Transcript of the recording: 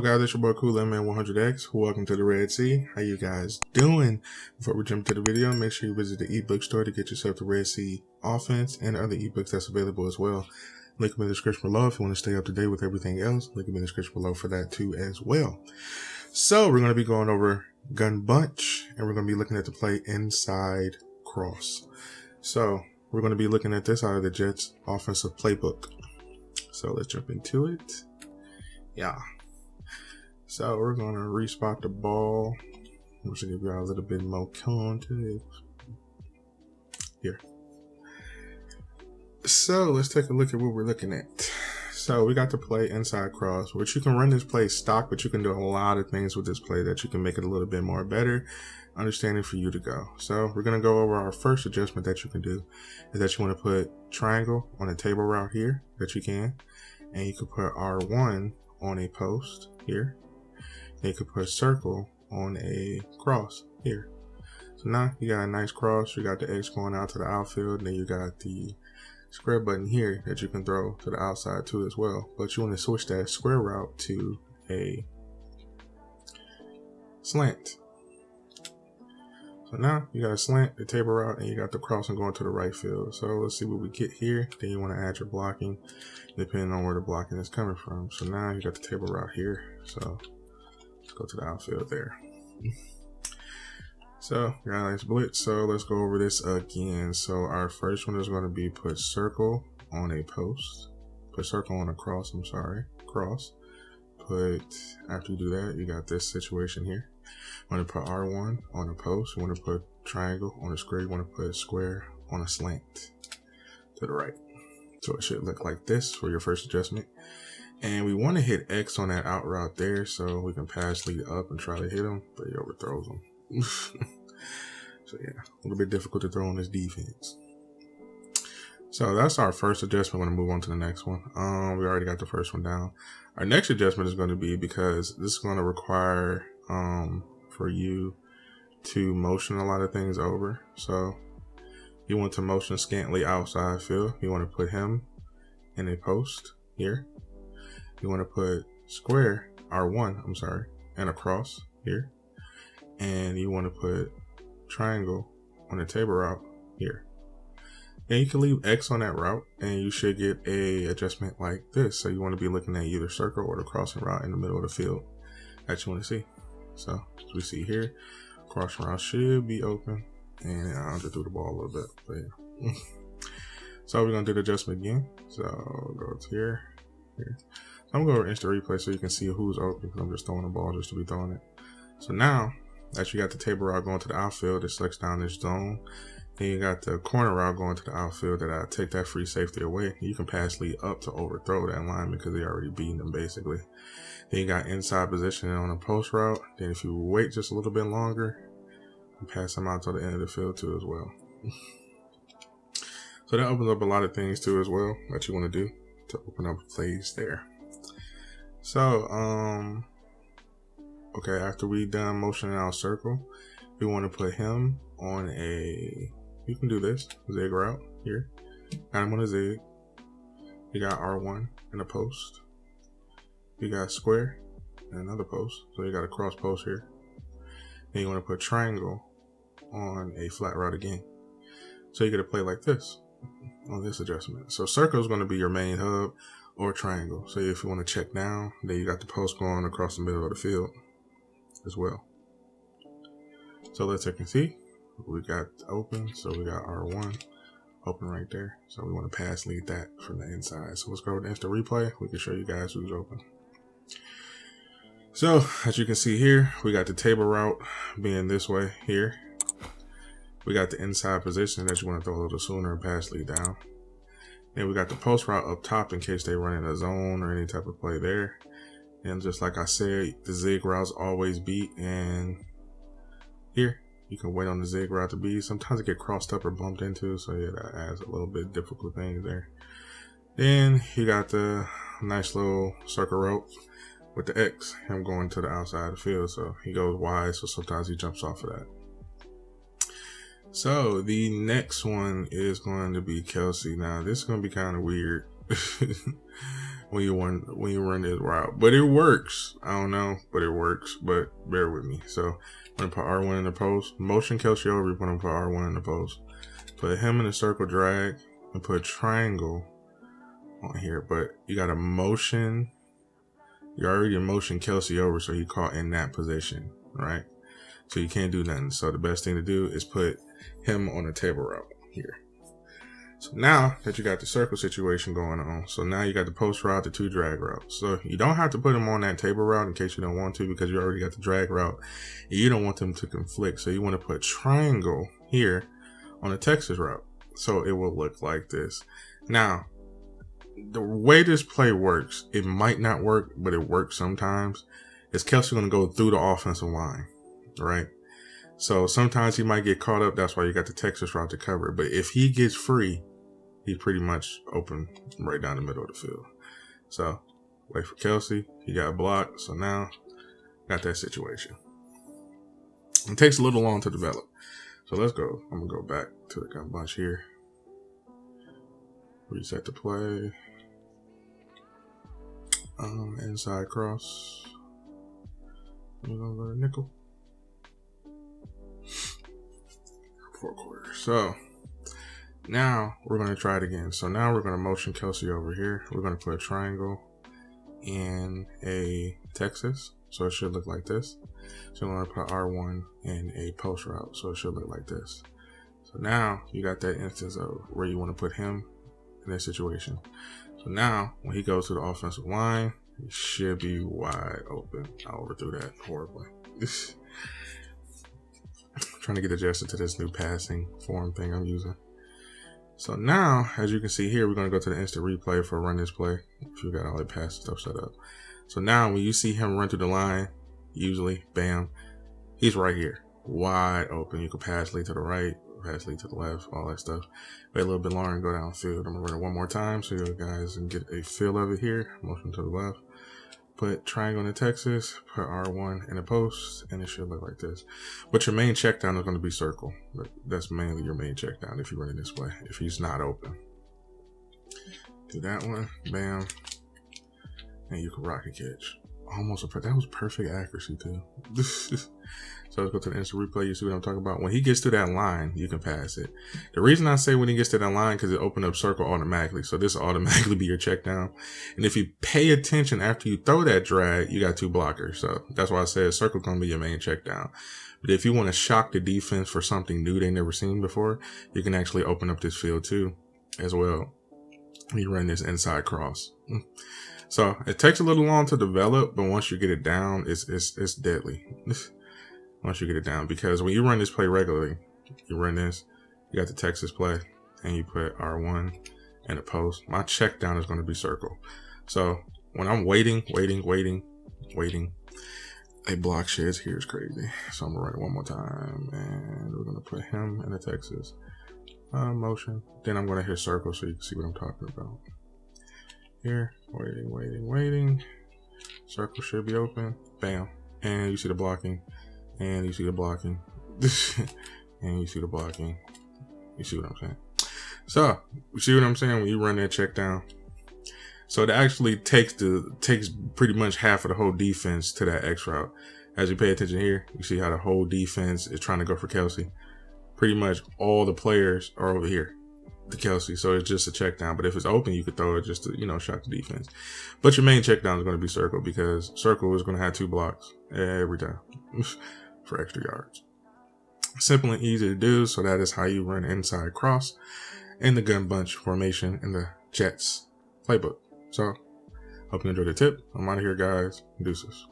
guys? It's your boy Cool Man 100X. Welcome to the Red Sea. How you guys doing? Before we jump to the video, make sure you visit the ebook store to get yourself the Red Sea Offense and other ebooks that's available as well. Link in the description below if you want to stay up to date with everything else. Link in the description below for that too as well. So we're going to be going over Gun Bunch, and we're going to be looking at the play inside cross. So we're going to be looking at this out of the Jets offensive playbook. So let's jump into it. Yeah. So we're going to respot the ball. I'm just going to give you a little bit more context here. So let's take a look at what we're looking at. So we got the play inside cross, which you can run this play stock, but you can do a lot of things with this play that you can make it a little bit more better understanding for you to go. So we're going to go over our first adjustment that you can do is that you want to put triangle on a table route here that you can, and you can put R1 on a post here. And you can put circle on a cross here. So now you got a nice cross. You got the X going out to the outfield. And then you got the square button here that you can throw to the outside too as well. But you want to switch that square route to a slant. So now you got a slant, the table route, and you got the crossing going to the right field. So let's see what we get here. Then you want to add your blocking depending on where the blocking is coming from. So now you got the table route here. So let's go to the outfield there. So got a nice blitz. So let's go over this again. So our first one is going to be put circle on a post. Put circle on a cross, cross. Put, after you do that, you got this situation here. You want to put R1 on a post. You want to put triangle on a square. You want to put square on a slant to the right. So it should look like this for your first adjustment. And we want to hit X on that out route there so we can pass lead up and try to hit him, but he overthrows him. So yeah, a little bit difficult to throw on this defense. So that's our first adjustment. We're going to move on to the next one. We already got the first one down. Our next adjustment is going to be, because this is going to require for you to motion a lot of things over. So you want to motion scantly outside field. You want to put him in a post here. You want to put square R1, and a cross here. And you want to put triangle on a table route here. And you can leave X on that route and you should get a adjustment like this. So you want to be looking at either circle or the crossing route in the middle of the field that you want to see. So as we see here, crossing route should be open. And I underthrew the ball a little bit, but yeah. So we're going to do the adjustment again. So go to here. I'm going to go over instant replay so you can see who's open, because I'm just throwing the ball just to be throwing it. So now that you got the table route going to the outfield, it selects down this zone. Then you got the corner route going to the outfield that I take that free safety away. You can pass lead up to overthrow that line because they already beating them basically. Then you got inside position on a post route. Then if you wait just a little bit longer, you pass them out to the end of the field too as well. So that opens up a lot of things too as well that you want to do to open up plays there. So, okay, after we done motioning our circle, we want to put him on a, you can do this, zig route here. Got him on a zig. You got R1 in a post. You got square and another post. So you got a cross post here. Then you want to put triangle on a flat route again. So you get a play like this on this adjustment. So circle is going to be your main hub, or triangle. So if you want to check down, then you got the post going across the middle of the field as well. So let's check and see. We got open, so we got R1 open right there. So we want to pass lead that from the inside. So let's go with instant replay. We can show you guys who's open. So as you can see here, we got the table route being this way here. We got the inside position that you want to throw a little sooner and pass lead down. Then we got the post route up top in case they run in a zone or any type of play there. And just like I said, the zig routes always beat. And here, you can wait on the zig route to beat. Sometimes it get crossed up or bumped into. So yeah, that adds a little bit difficult things there. Then you got the nice little circle route with the X. Him going to the outside of the field. So he goes wide. So sometimes he jumps off of that. So the next one is going to be Kelsey. Now this is going to be kind of weird when you run this route. But it works. I don't know, but it works. But bear with me. So I'm gonna put R1 in the post. Motion Kelsey over. We're gonna put R1 in the post. Put him in the circle drag and put triangle on here. But you got to motion. You already motion Kelsey over, so he caught in that position, right? So you can't do nothing. So the best thing to do is put him on a table route here. So now that you got the circle situation going on, so now you got the post route, the 2 drag routes. So you don't have to put them on that table route in case you don't want to, because you already got the drag route and you don't want them to conflict. So you want to put triangle here on the Texas route. So it will look like this. Now, the way this play works, it might not work, but it works sometimes, is Kelsey going to go through the offensive line, right? So sometimes he might get caught up. That's why you got the Texas route to cover. But if he gets free, he's pretty much open right down the middle of the field. So wait for Kelsey. He got blocked. So now got that situation. It takes a little long to develop. So let's go. I'm going to go back to the gun bunch here. Reset the play. Inside cross. We're going to go to nickel. 4 quarters. So now we're going to try it again. So now we're going to motion Kelsey over here. We're going to put a triangle in a Texas. So it should look like this. So we're going to put R1 in a post route. So it should look like this. So now you got that instance of where you want to put him in this situation. So now when he goes to the offensive line, he should be wide open. I overthrew that horribly. Trying to get adjusted to this new passing form thing I'm using. So now, as you can see here, we're going to go to the instant replay for run this play. If you got all the pass stuff set up. So now when you see him run through the line, usually, bam, he's right here, wide open. You can pass lead to the right, pass lead to the left, all that stuff. Wait a little bit longer and go downfield. I'm going to run it one more time so you guys can get a feel of it here. Motion to the left. Put triangle in Texas, put R1 in the post, and it should look like this. But your main check down is going to be circle. That's mainly your main check down if you're running this way, if he's not open. Do that one, bam, and you can rocket catch. That was perfect accuracy too. So let's go to the instant replay. You see what I'm talking about? When he gets to that line, you can pass it. The reason I say when he gets to that line, because it opens up circle automatically. So this will automatically be your check down. And if you pay attention after you throw that drag, you got 2 blockers. So that's why I said circle going to be your main check down. But if you want to shock the defense for something new they never seen before, you can actually open up this field too, as well. When you run this inside cross. So it takes a little long to develop, but once you get it down, it's deadly. Once you get it down, because when you run this play regularly, you run this, you got the Texas play, and you put R1 in a post. My check down is going to be circle. So when I'm waiting, a block sheds here is crazy. So I'm gonna run it one more time, and we're gonna put him in the Texas motion. Then I'm gonna hit circle so you can see what I'm talking about. Here, waiting. Circle should be open. Bam, and you see the blocking. And you see the blocking. And you see the blocking. You see what I'm saying? So, you see what I'm saying when you run that check down? So it actually takes pretty much half of the whole defense to that X route. As you pay attention here, you see how the whole defense is trying to go for Kelsey. Pretty much all the players are over here to Kelsey. So it's just a check down. But if it's open, you could throw it just to, shock the defense. But your main check down is going to be circle, because circle is going to have 2 blocks every time. For extra yards. Simple and easy to do. So that is how you run inside cross in the gun bunch formation in the Jets playbook. So hope you enjoyed the tip. I'm out of here, guys. Deuces.